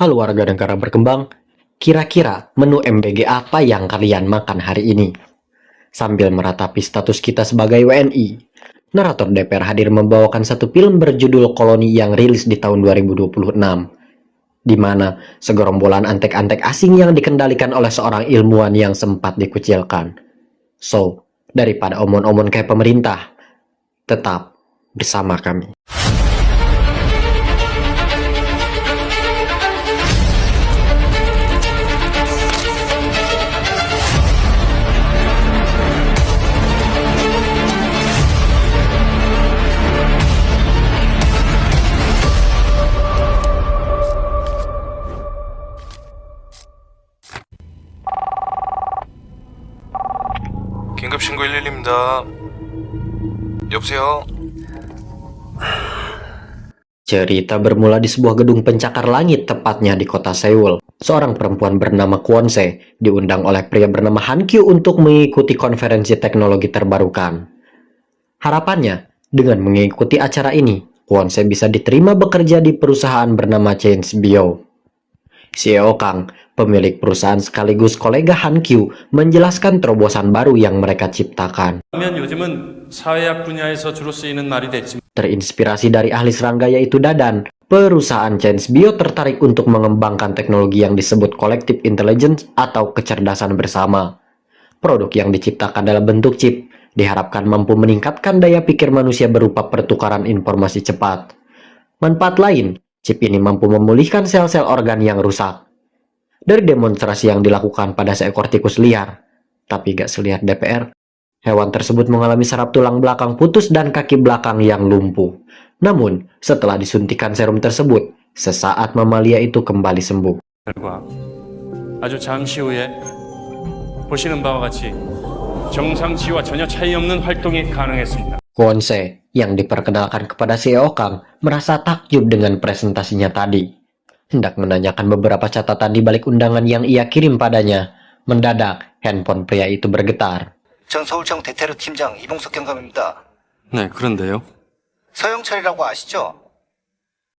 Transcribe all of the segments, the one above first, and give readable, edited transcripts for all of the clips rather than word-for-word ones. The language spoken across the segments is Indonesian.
Halo warga negara berkembang, kira-kira menu MBG apa yang kalian makan hari ini? Sambil meratapi status kita sebagai WNI, narator DPR hadir membawakan satu film berjudul Koloni yang rilis di tahun 2026, di mana segerombolan antek-antek asing yang dikendalikan oleh seorang ilmuwan yang sempat dikucilkan. So, daripada omon-omon kayak pemerintah, tetap bersama kami. 긴급신고 112입니다. 여보세요? Cerita bermula di sebuah gedung pencakar langit, tepatnya di kota Seoul. Seorang perempuan bernama Kwon Se diundang oleh pria bernama Han Kyu untuk mengikuti konferensi teknologi terbarukan. Harapannya, dengan mengikuti acara ini, Kwon Se bisa diterima bekerja di perusahaan bernama Change Bio. CEO Kang, pemilik perusahaan sekaligus kolega Han Kyu, menjelaskan terobosan baru yang mereka ciptakan. 요즘은 사회학 분야에서 주로 쓰이는 말이 됐지만 Terinspirasi dari ahli serangga yaitu Dadan, perusahaan Change Bio tertarik untuk mengembangkan teknologi yang disebut Collective Intelligence atau kecerdasan bersama. Produk yang diciptakan dalam bentuk chip diharapkan mampu meningkatkan daya pikir manusia berupa pertukaran informasi cepat. Manfaat lain, chip ini mampu memulihkan sel-sel organ yang rusak. Dari demonstrasi yang dilakukan pada seekor tikus liar, tapi gak selihat DPR, hewan tersebut mengalami saraf tulang belakang putus dan kaki belakang yang lumpuh. Namun, setelah disuntikan serum tersebut, sesaat mamalia itu kembali sembuh. 결과 아주 잠시 후에 보시는 바와 같이 정상치와 전혀 차이 없는 활동이 가능했습니다. Kwon Se yang diperkenalkan kepada CEO Kang merasa takjub dengan presentasinya tadi. Hendak menanyakan beberapa catatan di balik undangan yang ia kirim padanya. Mendadak, handphone pria itu bergetar. 전 서울청 대테러 팀장 이봉석 경감입니다. 네, 그런데요. 서영철이라고 아시죠?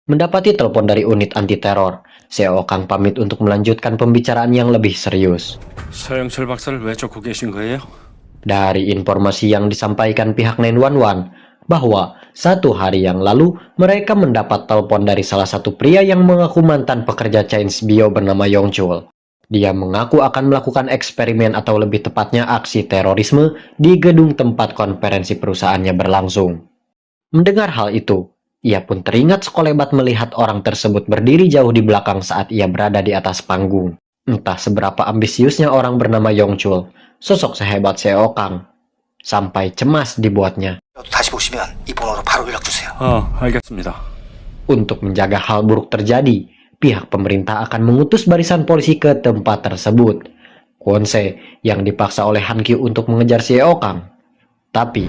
Mendapati telepon dari unit anti-teror, CEO Kang pamit untuk melanjutkan pembicaraan yang lebih serius. 서영철 박사를 왜 쫓고 계신 거예요? Dari informasi yang disampaikan pihak 911, bahwa satu hari yang lalu mereka mendapat telepon dari salah satu pria yang mengaku mantan pekerja Change Bio bernama Yongchul. Dia mengaku akan melakukan eksperimen atau lebih tepatnya aksi terorisme di gedung tempat konferensi perusahaannya berlangsung. Mendengar hal itu, ia pun teringat sekolebat melihat orang tersebut berdiri jauh di belakang saat ia berada di atas panggung. Entah seberapa ambisiusnya orang bernama Yongchul, sosok sehebat CEO Kang, sampai cemas dibuatnya. 다시 보시면 이 번호로 바로 연락 주세요. 알겠습니다. Untuk menjaga hal buruk terjadi, pihak pemerintah akan mengutus barisan polisi ke tempat tersebut. Kwon Se yang dipaksa oleh Han Kyu untuk mengejar CEO Kang. Tapi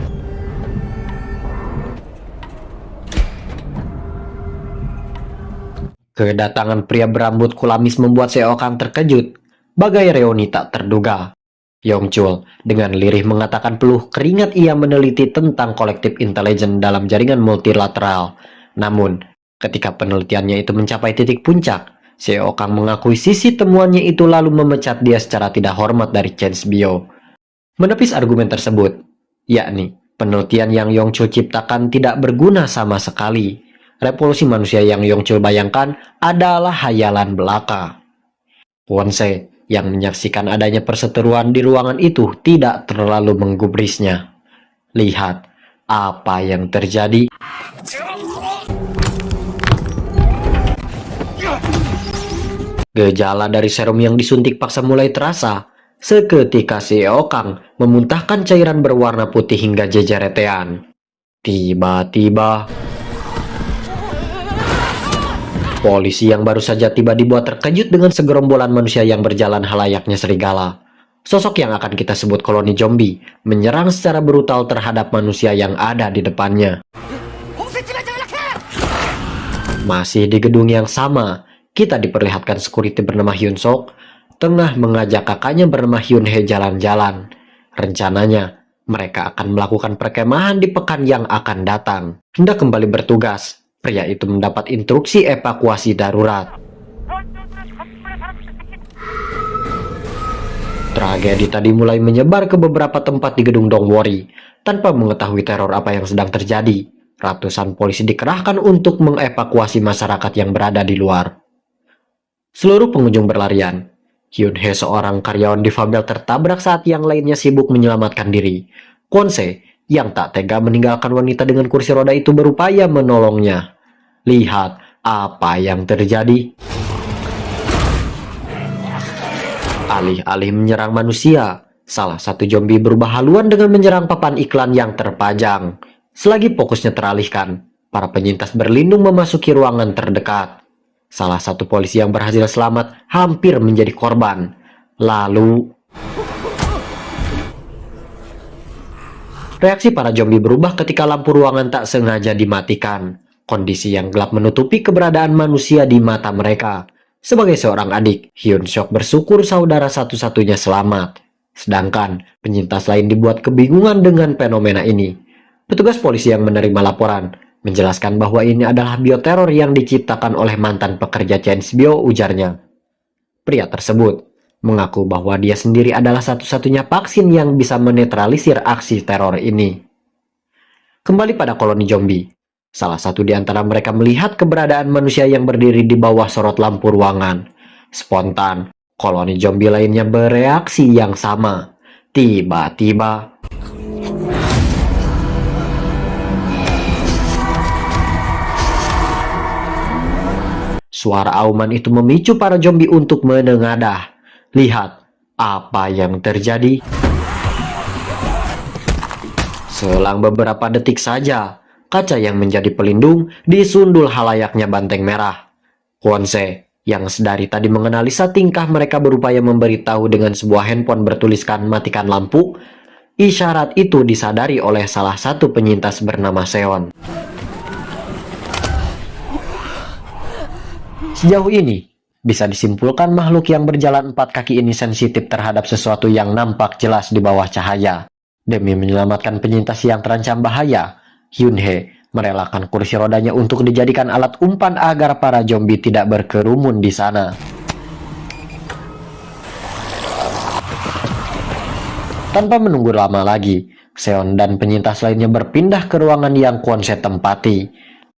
kedatangan pria berambut kulamis membuat CEO Kang terkejut, bagai reuni tak terduga. Yongchul dengan lirih mengatakan peluh keringat ia meneliti tentang kolektif intelijen dalam jaringan multilateral. Namun, ketika penelitiannya itu mencapai titik puncak, CEO Kang mengakui sisi temuannya itu lalu memecat dia secara tidak hormat dari Change Bio. Menepis argumen tersebut, yakni penelitian yang Yongchul ciptakan tidak berguna sama sekali. Revolusi manusia yang Yongchul bayangkan adalah hayalan belaka. Kwon Se yang menyaksikan adanya perseteruan di ruangan itu tidak terlalu menggubrisnya. Lihat apa yang terjadi. Gejala dari serum yang disuntik paksa mulai terasa. Seketika CEO Kang memuntahkan cairan berwarna putih hingga jejeretean. Tiba-tiba, polisi yang baru saja tiba dibuat terkejut dengan segerombolan manusia yang berjalan halayaknya serigala. Sosok yang akan kita sebut koloni zombie menyerang secara brutal terhadap manusia yang ada di depannya. Masih di gedung yang sama, kita diperlihatkan security bernama Hyun Sok tengah mengajak kakaknya bernama Hyun Hye jalan-jalan. Rencananya, mereka akan melakukan perkemahan di pekan yang akan datang. Hendak kembali bertugas, pria itu mendapat instruksi evakuasi darurat. Tragedi tadi mulai menyebar ke beberapa tempat di gedung Dongwori. Tanpa mengetahui teror apa yang sedang terjadi, ratusan polisi dikerahkan untuk mengevakuasi masyarakat yang berada di luar. Seluruh pengunjung berlarian. Hyun-hye, seorang karyawan difabel, tertabrak saat yang lainnya sibuk menyelamatkan diri. Kwon-se, yang tak tega meninggalkan wanita dengan kursi roda itu, berupaya menolongnya. Lihat apa yang terjadi. Alih-alih menyerang manusia, salah satu zombie berubah haluan dengan menyerang papan iklan yang terpajang. Selagi fokusnya teralihkan, para penyintas berlindung memasuki ruangan terdekat. Salah satu polisi yang berhasil selamat hampir menjadi korban. Lalu, reaksi para zombie berubah ketika lampu ruangan tak sengaja dimatikan. Kondisi yang gelap menutupi keberadaan manusia di mata mereka. Sebagai seorang adik, Hyun Seok bersyukur saudara satu-satunya selamat. Sedangkan penyintas lain dibuat kebingungan dengan fenomena ini. Petugas polisi yang menerima laporan menjelaskan bahwa ini adalah bioteror yang diciptakan oleh mantan pekerja ChangeBio, ujarnya. Pria tersebut mengaku bahwa dia sendiri adalah satu-satunya vaksin yang bisa menetralisir aksi teror ini. Kembali pada koloni zombie. Salah satu di antara mereka melihat keberadaan manusia yang berdiri di bawah sorot lampu ruangan. Spontan, koloni zombie lainnya bereaksi yang sama. Tiba-tiba, suara auman itu memicu para zombie untuk menengadah. Lihat apa yang terjadi. Selang beberapa detik saja, kaca yang menjadi pelindung disundul halayaknya banteng merah. Kwon-se, yang sedari tadi menganalisa tingkah mereka, berupaya memberitahu dengan sebuah handphone bertuliskan "matikan lampu". Isyarat itu disadari oleh salah satu penyintas bernama Seon. Sejauh ini, bisa disimpulkan makhluk yang berjalan 4 kaki ini sensitif terhadap sesuatu yang nampak jelas di bawah cahaya. Demi menyelamatkan penyintas yang terancam bahaya, Hyun-hye merelakan kursi rodanya untuk dijadikan alat umpan agar para zombie tidak berkerumun di sana. Tanpa menunggu lama lagi, Seon dan penyintas lainnya berpindah ke ruangan yang Kwon-se tempati.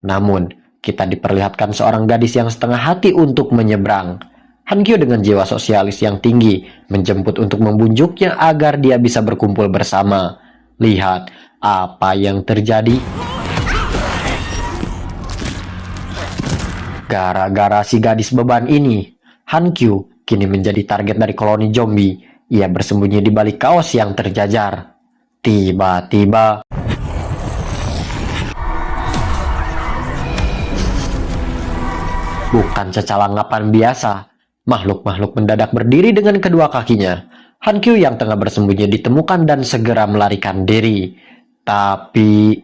Namun, kita diperlihatkan seorang gadis yang setengah hati untuk menyeberang. Han-kyo dengan jiwa sosialis yang tinggi menjemput untuk membunjuknya agar dia bisa berkumpul bersama. Lihat apa yang terjadi. Gara-gara si gadis beban ini, Han-kyo kini menjadi target dari koloni zombie. Ia bersembunyi di balik kaos yang terjajar. Tiba-tiba, bukan cecalangapan biasa, makhluk-makhluk mendadak berdiri dengan kedua kakinya. Han-kyo yang tengah bersembunyi ditemukan dan segera melarikan diri. Tapi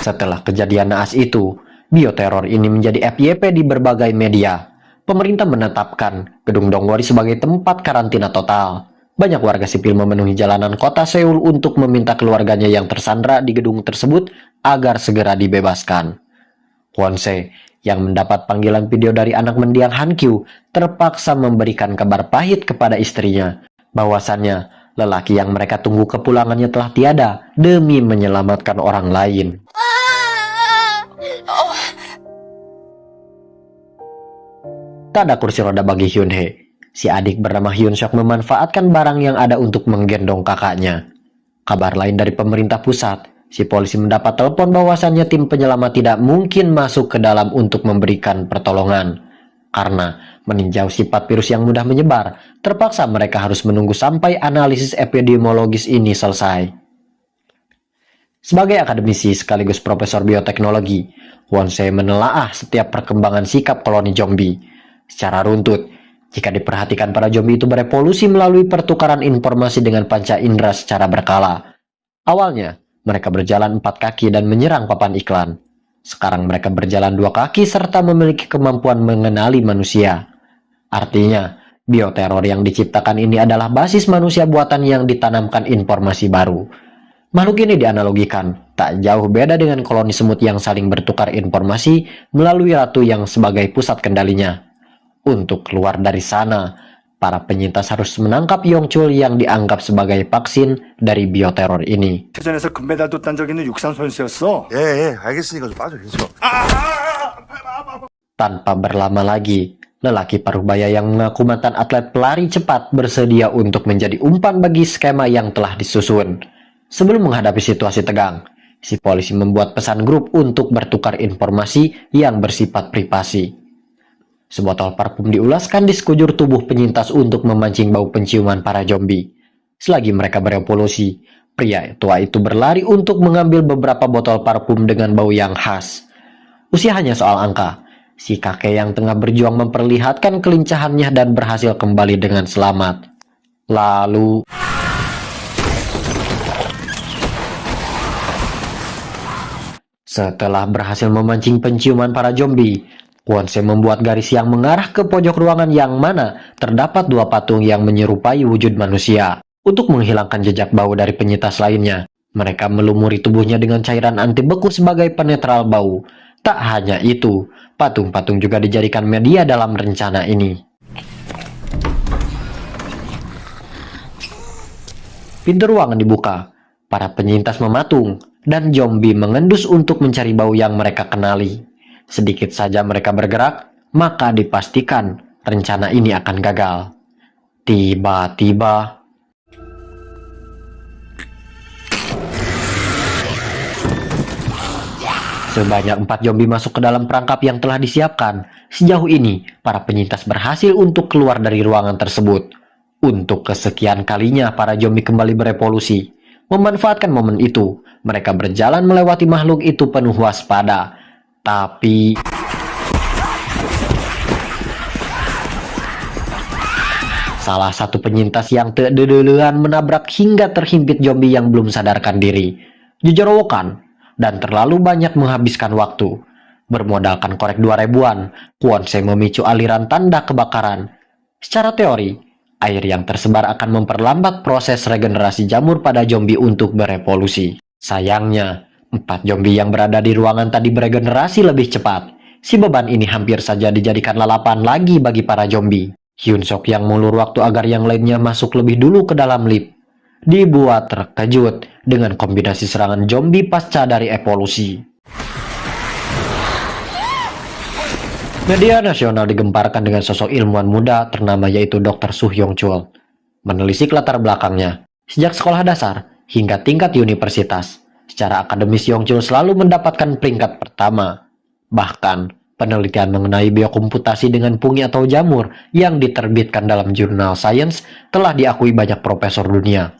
setelah kejadian naas itu, bioteror ini menjadi FYP di berbagai media. Pemerintah menetapkan gedung Dongwori sebagai tempat karantina total. Banyak warga sipil memenuhi jalanan kota Seoul untuk meminta keluarganya yang tersandra di gedung tersebut agar segera dibebaskan. Kwon-se, yang mendapat panggilan video dari anak mendiang Han-kyo, terpaksa memberikan kabar pahit kepada istrinya bahwasannya lelaki yang mereka tunggu kepulangannya telah tiada demi menyelamatkan orang lain. Tak ada kursi roda bagi Hyun-hye. Si adik bernama Hyun Seok memanfaatkan barang yang ada untuk menggendong kakaknya. Kabar lain dari pemerintah pusat, si polisi mendapat telepon bahwasannya tim penyelamat tidak mungkin masuk ke dalam untuk memberikan pertolongan. Karena meninjau sifat virus yang mudah menyebar, terpaksa mereka harus menunggu sampai analisis epidemiologis ini selesai. Sebagai akademisi sekaligus profesor bioteknologi, Kwon-se menelaah setiap perkembangan sikap koloni zombie. Secara runtut, jika diperhatikan, para zombie itu berevolusi melalui pertukaran informasi dengan panca indera secara berkala. Awalnya, mereka berjalan 4 kaki dan menyerang papan iklan. Sekarang mereka berjalan 2 kaki serta memiliki kemampuan mengenali manusia. Artinya, bioteror yang diciptakan ini adalah basis manusia buatan yang ditanamkan informasi baru. Makhluk ini dianalogikan Tak jauh beda dengan koloni semut yang saling bertukar informasi melalui ratu yang sebagai pusat kendalinya. Untuk keluar dari sana, para penyintas harus menangkap Yongchul yang dianggap sebagai vaksin dari bioteror ini. 대전에서 금메달 뒀단 적 있는 육상 선수였어. 예, 알겠으니까 좀 빠져, 괜찮아. Tanpa berlama lagi, lelaki parubaya yang mengaku mantan atlet pelari cepat bersedia untuk menjadi umpan bagi skema yang telah disusun. Sebelum menghadapi situasi tegang, si polisi membuat pesan grup untuk bertukar informasi yang bersifat privasi. Sebotol parfum diulaskan di sekujur tubuh penyintas untuk memancing bau penciuman para zombie. Selagi mereka berevolusi, pria tua itu berlari untuk mengambil beberapa botol parfum dengan bau yang khas. Usia hanya soal angka. Si kakek yang tengah berjuang memperlihatkan kelincahannya dan berhasil kembali dengan selamat. Lalu... setelah berhasil memancing penciuman para zombie, Kwon-se membuat garis yang mengarah ke pojok ruangan yang mana terdapat dua patung yang menyerupai wujud manusia. Untuk menghilangkan jejak bau dari penyintas lainnya, mereka melumuri tubuhnya dengan cairan anti beku sebagai penetral bau. Tak hanya itu, patung-patung juga dijadikan media dalam rencana ini. Pintu ruangan dibuka, para penyintas mematung, dan zombie mengendus untuk mencari bau yang mereka kenali. Sedikit saja mereka bergerak, maka dipastikan rencana ini akan gagal. Tiba-tiba... sebanyak 4 zombie masuk ke dalam perangkap yang telah disiapkan. Sejauh ini, para penyintas berhasil untuk keluar dari ruangan tersebut. Untuk kesekian kalinya, para zombie kembali berevolusi. Memanfaatkan momen itu, mereka berjalan melewati makhluk itu penuh waspada. Tapi... salah satu penyintas yang tedelean menabrak hingga terhimpit zombie yang belum sadarkan diri. Jejerowokan dan terlalu banyak menghabiskan waktu. Bermodalkan korek 2000-an, Kwon-se memicu aliran tanda kebakaran. Secara teori, air yang tersebar akan memperlambat proses regenerasi jamur pada zombie untuk berevolusi. Sayangnya, 4 zombie yang berada di ruangan tadi beregenerasi lebih cepat. Si beban ini hampir saja dijadikan lalapan lagi bagi para zombie. Hyun-sok yang mengulur waktu agar yang lainnya masuk lebih dulu ke dalam lift, dibuat terkejut dengan kombinasi serangan zombie pasca dari evolusi. Media nasional digemparkan dengan sosok ilmuwan muda ternama yaitu Dr. Soo Hyung-chul. Menelisik latar belakangnya, sejak sekolah dasar hingga tingkat universitas. Secara akademis Hyung-chul selalu mendapatkan peringkat pertama. Bahkan, penelitian mengenai biokomputasi dengan fungi atau jamur yang diterbitkan dalam jurnal Science telah diakui banyak profesor dunia.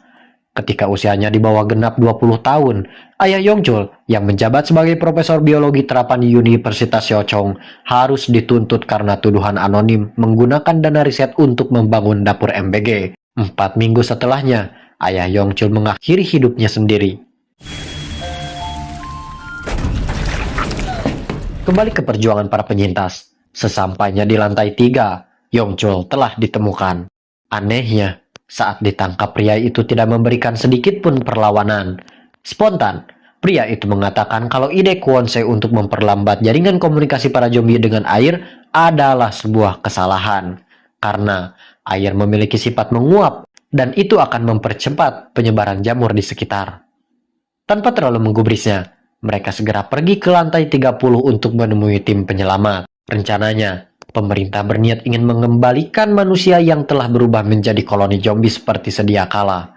Ketika usianya di bawah genap 20 tahun, ayah Hyung-chul yang menjabat sebagai profesor biologi terapan di Universitas Seo-chong harus dituntut karena tuduhan anonim menggunakan dana riset untuk membangun dapur MBG. 4 minggu setelahnya, ayah Hyung-chul mengakhiri hidupnya sendiri. Kembali ke perjuangan para penyintas. Sesampainya di lantai 3, Hyung-chul telah ditemukan. Anehnya, saat ditangkap pria itu tidak memberikan sedikit pun perlawanan. Spontan, pria itu mengatakan kalau ide Kwon-se untuk memperlambat jaringan komunikasi para zombie dengan air adalah sebuah kesalahan. Karena air memiliki sifat menguap dan itu akan mempercepat penyebaran jamur di sekitar. Tanpa terlalu menggubrisnya, mereka segera pergi ke lantai 30 untuk menemui tim penyelamat. Rencananya, pemerintah berniat ingin mengembalikan manusia yang telah berubah menjadi koloni zombie seperti sedia kala.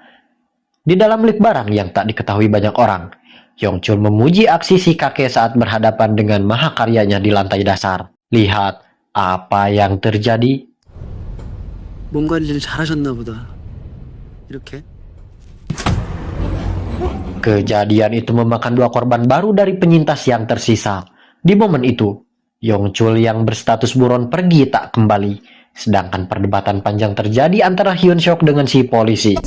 Di dalam lift barang yang tak diketahui banyak orang, Hyung-chul memuji aksi si kakek saat berhadapan dengan mahakaryanya di lantai dasar. Lihat apa yang terjadi. 뭔가를 잘하셨나 보다. 이렇게. Kejadian itu memakan 2 korban baru dari penyintas yang tersisa. Di momen itu, Hyung-chul yang berstatus buron pergi tak kembali. Sedangkan perdebatan panjang terjadi antara Hyun-sok dengan si polisi.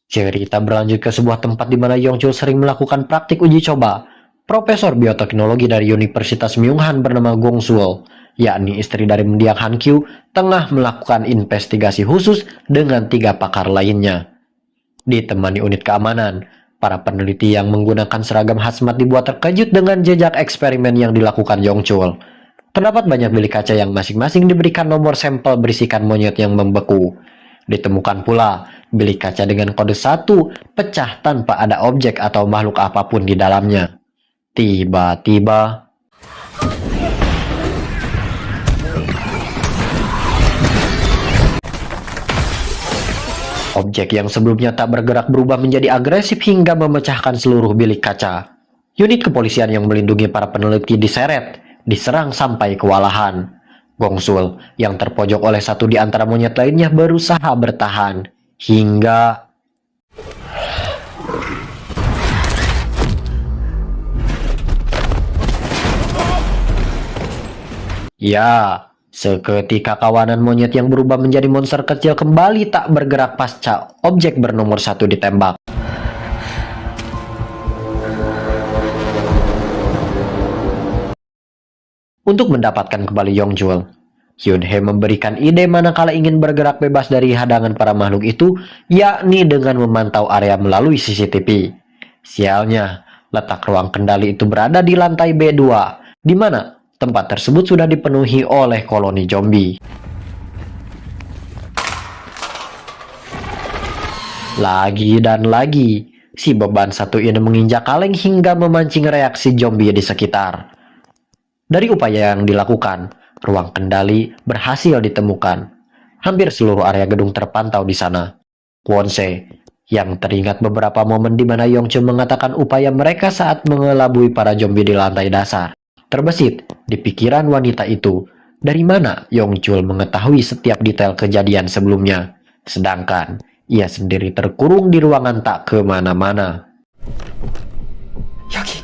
Cerita berlanjut ke sebuah tempat di mana Hyung-chul sering melakukan praktik uji coba. Profesor bioteknologi dari Universitas Myunghan bernama Gong Suol yakni istri dari mendiang Han Kyu, tengah melakukan investigasi khusus dengan 3 pakar lainnya. Ditemani unit keamanan, para peneliti yang menggunakan seragam hazmat dibuat terkejut dengan jejak eksperimen yang dilakukan Yongchul. Terdapat banyak bilik kaca yang masing-masing diberikan nomor sampel berisikan monyet yang membeku. Ditemukan pula bilik kaca dengan kode 1 pecah tanpa ada objek atau makhluk apapun di dalamnya. Tiba-tiba objek yang sebelumnya tak bergerak berubah menjadi agresif hingga memecahkan seluruh bilik kaca. Unit kepolisian yang melindungi para peneliti diseret, diserang sampai kewalahan. Gongsul yang terpojok oleh satu di antara monyet lainnya berusaha bertahan hingga ya, seketika kawanan monyet yang berubah menjadi monster kecil kembali tak bergerak pasca objek bernomor 1 ditembak. Untuk mendapatkan kembali Yongchul, Hyun-hye memberikan ide manakala ingin bergerak bebas dari hadangan para makhluk itu, yakni dengan memantau area melalui CCTV. Sialnya, letak ruang kendali itu berada di lantai B2, di mana tempat tersebut sudah dipenuhi oleh koloni zombie. Lagi dan lagi, si beban satu ini menginjak kaleng hingga memancing reaksi zombie di sekitar. Dari upaya yang dilakukan, ruang kendali berhasil ditemukan. Hampir seluruh area gedung terpantau di sana. Kwon-se yang teringat beberapa momen di mana Yongchul mengatakan upaya mereka saat mengelabui para zombie di lantai dasar, terbesit di pikiran wanita itu. Dari mana Yongchul mengetahui setiap detail kejadian sebelumnya, sedangkan ia sendiri terkurung di ruangan tak kemana-mana. 여기.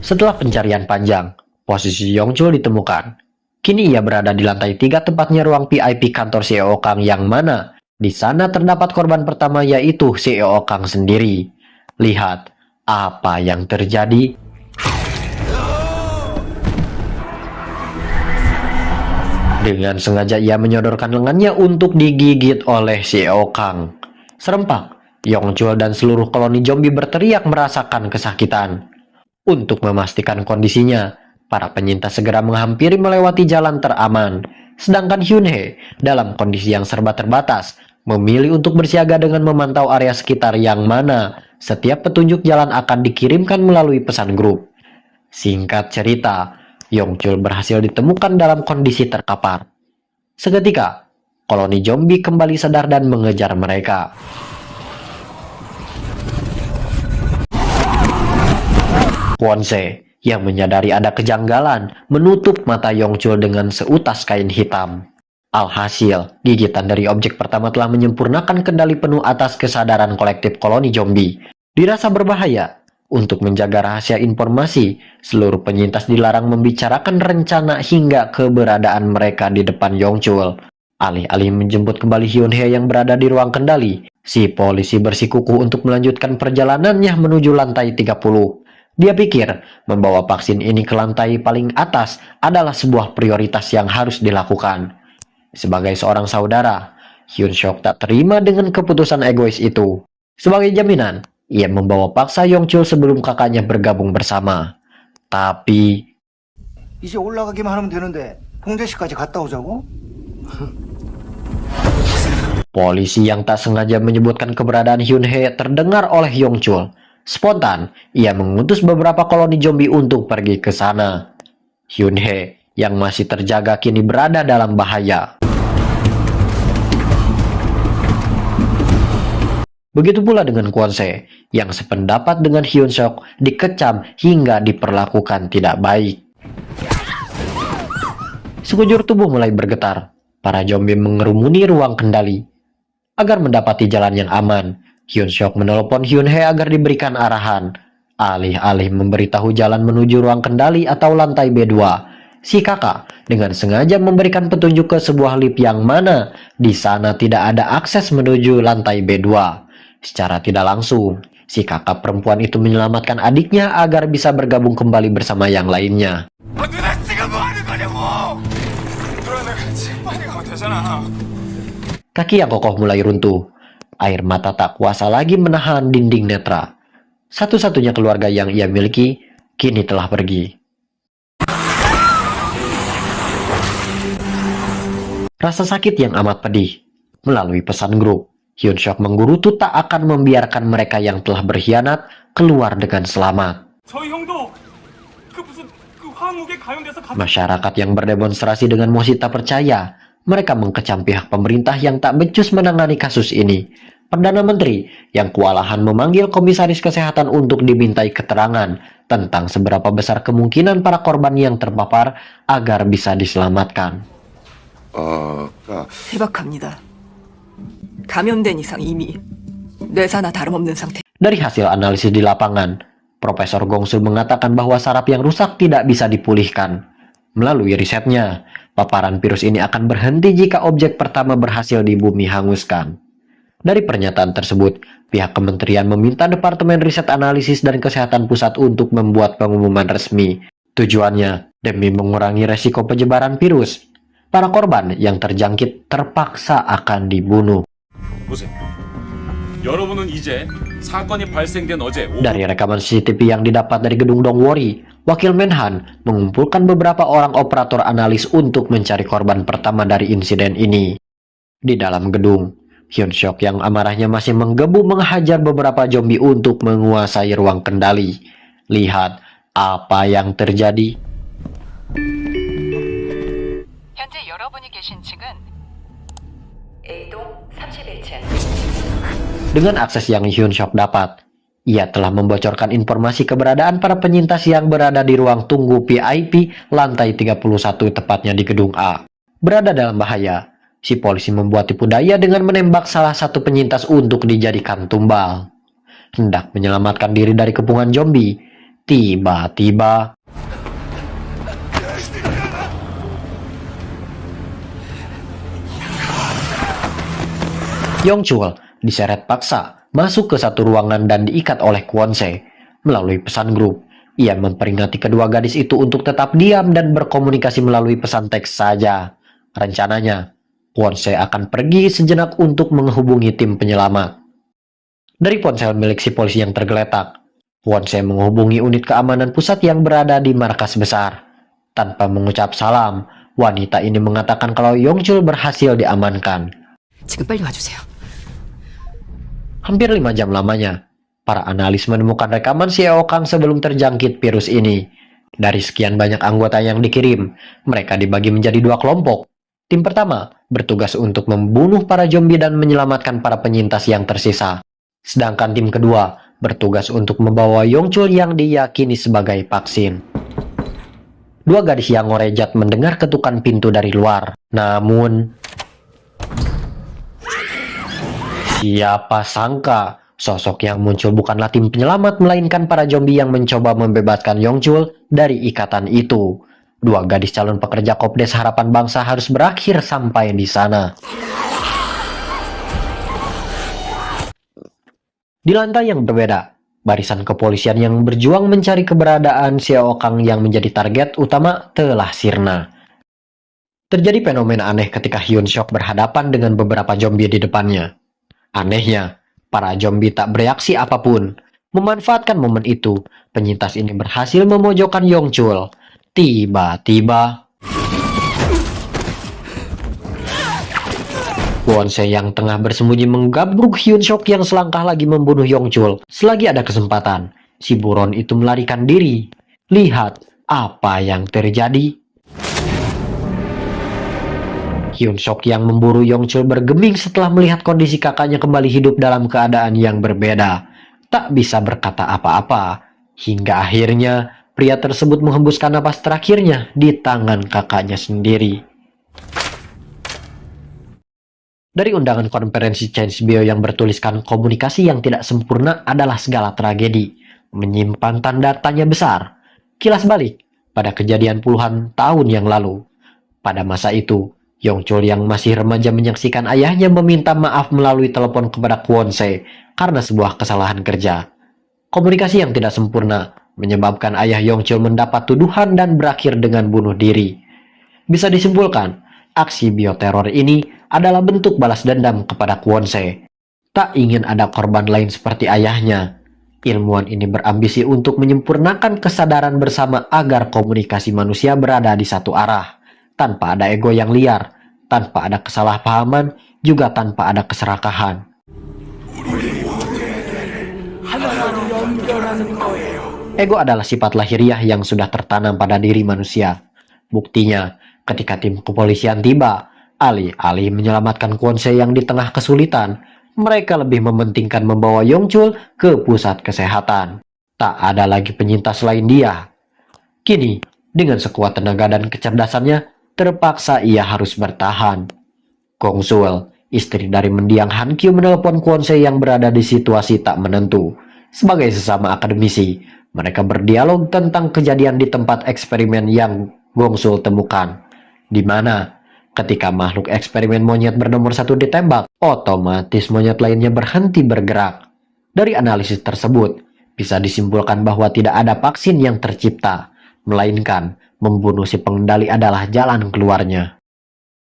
Setelah pencarian panjang, posisi Yongchul ditemukan. Kini ia berada di lantai 3 tempatnya ruang VIP kantor CEO Kang, yang mana di sana terdapat korban pertama, yaitu CEO Kang sendiri. Lihat apa yang terjadi. Dengan sengaja ia menyodorkan lengannya untuk digigit oleh CEO Kang. Serempak, Yongchul dan seluruh koloni zombie berteriak merasakan kesakitan. Untuk memastikan kondisinya, para penyintas segera menghampiri melewati jalan teraman. Sedangkan Hyun-hye dalam kondisi yang serba terbatas, memilih untuk bersiaga dengan memantau area sekitar, yang mana setiap petunjuk jalan akan dikirimkan melalui pesan grup. Singkat cerita, Yongchul berhasil ditemukan dalam kondisi terkapar. Seketika, koloni zombie kembali sadar dan mengejar mereka. Kwon-se yang menyadari ada kejanggalan menutup mata Yongchul dengan seutas kain hitam. Alhasil, gigitan dari objek pertama telah menyempurnakan kendali penuh atas kesadaran kolektif koloni zombie. Dirasa berbahaya. Untuk menjaga rahasia informasi, seluruh penyintas dilarang membicarakan rencana hingga keberadaan mereka di depan Yongchul. Alih-alih menjemput kembali Hyun-hye yang berada di ruang kendali, si polisi bersikukuh untuk melanjutkan perjalanannya menuju lantai 30. Dia pikir membawa vaksin ini ke lantai paling atas adalah sebuah prioritas yang harus dilakukan. Sebagai seorang saudara, Hyun-seok tak terima dengan keputusan egois itu. Sebagai jaminan, ia membawa paksa Yongchul sebelum kakaknya bergabung bersama. Tapi 이제 올라가기만 하면 되는데 홍대시까지 갔다 오자고? polisi yang tak sengaja menyebutkan keberadaan Hyun-hye terdengar oleh Yongchul. Spontan, ia mengutus beberapa koloni zombie untuk pergi ke sana. Hyun-hye yang masih terjaga kini berada dalam bahaya. Begitu pula dengan Kwon-se yang sependapat dengan Hyun-seok, dikecam hingga diperlakukan tidak baik. Sekujur tubuh mulai bergetar. Para zombie mengerumuni ruang kendali. Agar mendapati jalan yang aman, Hyun-seok menelepon Hyun-hye agar diberikan arahan. Alih-alih memberitahu jalan menuju ruang kendali atau lantai B2, si kakak dengan sengaja memberikan petunjuk ke sebuah lift yang mana di sana tidak ada akses menuju lantai B2. Secara tidak langsung, si kakak perempuan itu menyelamatkan adiknya agar bisa bergabung kembali bersama yang lainnya. Kaki yang kokoh mulai runtuh. Air mata tak kuasa lagi menahan dinding netra. Satu-satunya keluarga yang ia miliki kini telah pergi. Rasa sakit yang amat pedih. Melalui pesan grup, Hyun Suk menggerutu tak akan membiarkan mereka yang telah berkhianat keluar dengan selamat. Masyarakat yang berdemonstrasi dengan emosi tak percaya. Mereka mengkecam pihak pemerintah yang tak becus menangani kasus ini. Perdana Menteri yang kewalahan memanggil komisaris kesehatan untuk dimintai keterangan tentang seberapa besar kemungkinan para korban yang terpapar agar bisa diselamatkan. 해박합니다. 감염된 이상 이미 뇌사나 다름없는 상태. Dari hasil analisis di lapangan, Profesor Gongsul mengatakan bahwa saraf yang rusak tidak bisa dipulihkan. Melalui risetnya, paparan virus ini akan berhenti jika objek pertama berhasil di bumi hanguskan. Dari pernyataan tersebut, pihak kementerian meminta Departemen Riset Analisis dan Kesehatan Pusat untuk membuat pengumuman resmi. Tujuannya demi mengurangi resiko penyebaran virus. Para korban yang terjangkit terpaksa akan dibunuh. 보세요. 여러분은 이제 사건이 발생된 어제 Dari rekaman CCTV yang didapat dari gedung Dongwori, Wakil Menhan mengumpulkan beberapa orang operator analis untuk mencari korban pertama dari insiden ini. Di dalam gedung, Hyun Suk yang amarahnya masih menggebu menghajar beberapa zombie untuk menguasai ruang kendali. Lihat apa yang terjadi. 현재 여러분이 계신 층은 A동 31층. Dengan akses yang Hyun Suk dapat, ia telah membocorkan informasi keberadaan para penyintas yang berada di ruang tunggu VIP lantai 31 tepatnya di gedung A. Berada dalam bahaya, si polisi membuat tipu daya dengan menembak salah satu penyintas untuk dijadikan tumbal. Hendak menyelamatkan diri dari kepungan zombie, tiba-tiba Yongchul diseret paksa masuk ke satu ruangan dan diikat oleh Kwon-se. Melalui pesan grup, ia memperingati kedua gadis itu untuk tetap diam dan berkomunikasi melalui pesan teks saja. Rencananya, Kwon-se akan pergi sejenak untuk menghubungi tim penyelamat. Dari ponsel milik si polisi yang tergeletak, Kwon-se menghubungi unit keamanan pusat yang berada di markas besar. Tanpa mengucap salam, wanita ini mengatakan kalau Yongchul berhasil diamankan. 지금 빨리 와주세요. Hampir 5 jam lamanya, para analis menemukan rekaman si Eo Kang sebelum terjangkit virus ini. Dari sekian banyak anggota yang dikirim, mereka dibagi menjadi 2 kelompok. Tim pertama bertugas untuk membunuh para zombie dan menyelamatkan para penyintas yang tersisa. Sedangkan tim kedua bertugas untuk membawa Yongchul yang diyakini sebagai vaksin. 2 gadis yang ngorejat mendengar ketukan pintu dari luar. Namun, siapa sangka sosok yang muncul bukanlah tim penyelamat melainkan para zombie yang mencoba membebaskan Yongchul dari ikatan itu. 2 gadis calon pekerja Kopdes Harapan Bangsa harus berakhir sampai di sana. Di lantai yang berbeda, barisan kepolisian yang berjuang mencari keberadaan Seo Kang yang menjadi target utama telah sirna. Terjadi fenomena aneh ketika Hyun Suk berhadapan dengan beberapa zombie di depannya. Anehnya, para zombie tak bereaksi apapun. Memanfaatkan momen itu, penyintas ini berhasil memojokkan Yongchul. Tiba-tiba, Kwon-se yang tengah bersembunyi menggabruk Hyun Suk yang selangkah lagi membunuh Yongchul. Selagi ada kesempatan, si buron itu melarikan diri. Lihat apa yang terjadi. Hyun Suk yang memburu Yongchul bergeming setelah melihat kondisi kakaknya kembali hidup dalam keadaan yang berbeda. Tak bisa berkata apa-apa, hingga akhirnya pria tersebut menghembuskan napas terakhirnya di tangan kakaknya sendiri. Dari undangan konferensi Change Bio yang bertuliskan komunikasi yang tidak sempurna adalah segala tragedi, menyimpan tanda tanya besar. Kilas balik pada kejadian puluhan tahun yang lalu. Pada masa itu, Yongchul yang masih remaja menyaksikan ayahnya meminta maaf melalui telepon kepada Kwon-se karena sebuah kesalahan kerja. Komunikasi yang tidak sempurna menyebabkan ayah Yongchul mendapat tuduhan dan berakhir dengan bunuh diri. Bisa disimpulkan, aksi bioteror ini adalah bentuk balas dendam kepada Kwon-se. Tak ingin ada korban lain seperti ayahnya, ilmuwan ini berambisi untuk menyempurnakan kesadaran bersama agar komunikasi manusia berada di satu arah, tanpa ada ego yang liar, tanpa ada kesalahpahaman, juga tanpa ada keserakahan. Ego adalah sifat lahiriah yang sudah tertanam pada diri manusia. Buktinya, ketika tim kepolisian tiba, alih-alih menyelamatkan Kwon-se yang di tengah kesulitan, mereka lebih mementingkan membawa Yong-chul ke pusat kesehatan. Tak ada lagi penyintas selain dia. Kini, dengan sekuat tenaga dan kecerdasannya, terpaksa ia harus bertahan. Gong-sul, istri dari mendiang Han Kyu, menelpon Kwon-se yang berada di situasi tak menentu. Sebagai sesama akademisi, mereka berdialog tentang kejadian di tempat eksperimen yang Gong-sul temukan, di mana ketika makhluk eksperimen monyet bernomor 1 ditembak, otomatis monyet lainnya berhenti bergerak. Dari analisis tersebut, bisa disimpulkan bahwa tidak ada vaksin yang tercipta, melainkan membunuh si pengendali adalah jalan keluarnya.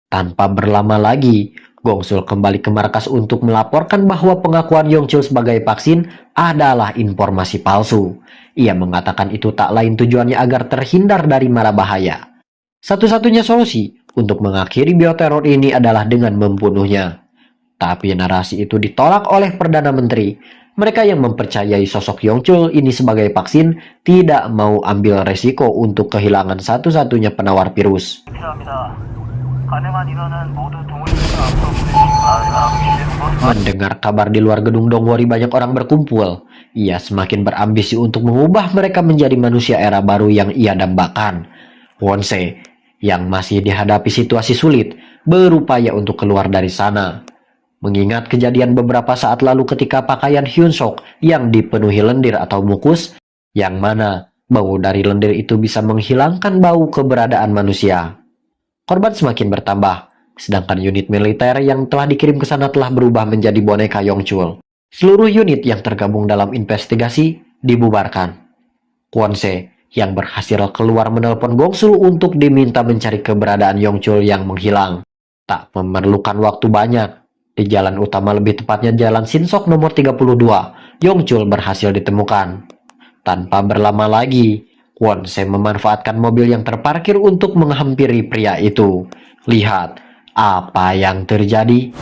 Tanpa berlama lagi, Gong-sul kembali ke markas untuk melaporkan bahwa pengakuan Yong-chul sebagai vaksin adalah informasi palsu. Ia mengatakan itu tak lain tujuannya agar terhindar dari mara bahaya. Satu-satunya solusi untuk mengakhiri bioteror ini adalah dengan membunuhnya. Tapi narasi itu ditolak oleh Perdana Menteri. Mereka yang mempercayai sosok Yong-chul ini sebagai vaksin tidak mau ambil resiko untuk kehilangan satu-satunya penawar virus. Mendengar kabar di luar gedung Dongwori banyak orang berkumpul, ia semakin berambisi untuk mengubah mereka menjadi manusia era baru yang ia dambakan. Kwon-se, yang masih dihadapi situasi sulit, berupaya untuk keluar dari sana. Mengingat kejadian beberapa saat lalu ketika pakaian Hyun-sok yang dipenuhi lendir atau mukus, yang mana bau dari lendir itu bisa menghilangkan bau keberadaan manusia. Korban semakin bertambah, sedangkan unit militer yang telah dikirim ke sana telah berubah menjadi boneka Yong-chul. Seluruh unit yang tergabung dalam investigasi dibubarkan. Kwon-se yang berhasil keluar menelpon Gong-sul untuk diminta mencari keberadaan Yong-chul yang menghilang. Tak memerlukan waktu banyak. Di jalan utama, lebih tepatnya jalan Sinsok nomor 32, Yong-chul berhasil ditemukan. Tanpa berlama lagi, Kwon-se memanfaatkan mobil yang terparkir untuk menghampiri pria itu. Lihat apa yang terjadi.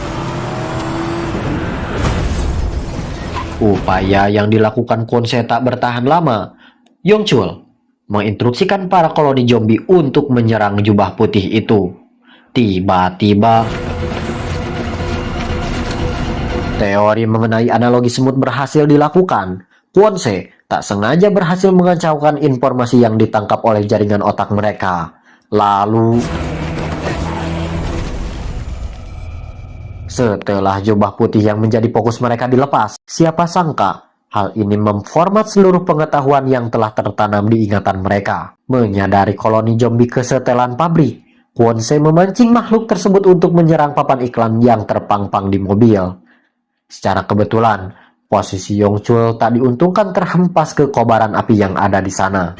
Upaya yang dilakukan Kwon-se tak bertahan lama. Yong-chul menginstruksikan para koloni zombie untuk menyerang jubah putih itu. Tiba-tiba, teori mengenai analogi semut berhasil dilakukan. Kwon-se tak sengaja berhasil mengacaukan informasi yang ditangkap oleh jaringan otak mereka. Lalu, setelah jubah putih yang menjadi fokus mereka dilepas, siapa sangka hal ini memformat seluruh pengetahuan yang telah tertanam di ingatan mereka. Menyadari koloni zombie kesetelan pabrik, Kwon-se memancing makhluk tersebut untuk menyerang papan iklan yang terpampang di mobil. Secara kebetulan, posisi Yong-chul tak diuntungkan terhempas ke kobaran api yang ada di sana.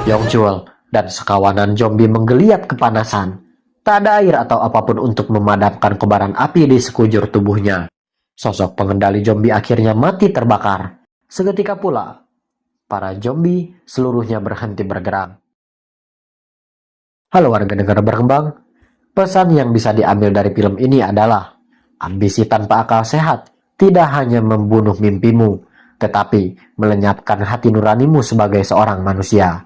Yong-chul dan sekawanan zombie menggeliat kepanasan. Tak ada air atau apapun untuk memadamkan kobaran api di sekujur tubuhnya. Sosok pengendali zombie akhirnya mati terbakar. Seketika pula, para zombie seluruhnya berhenti bergerak. Halo warga negara berkembang, pesan yang bisa diambil dari film ini adalah ambisi tanpa akal sehat tidak hanya membunuh mimpimu, tetapi melenyapkan hati nuranimu sebagai seorang manusia.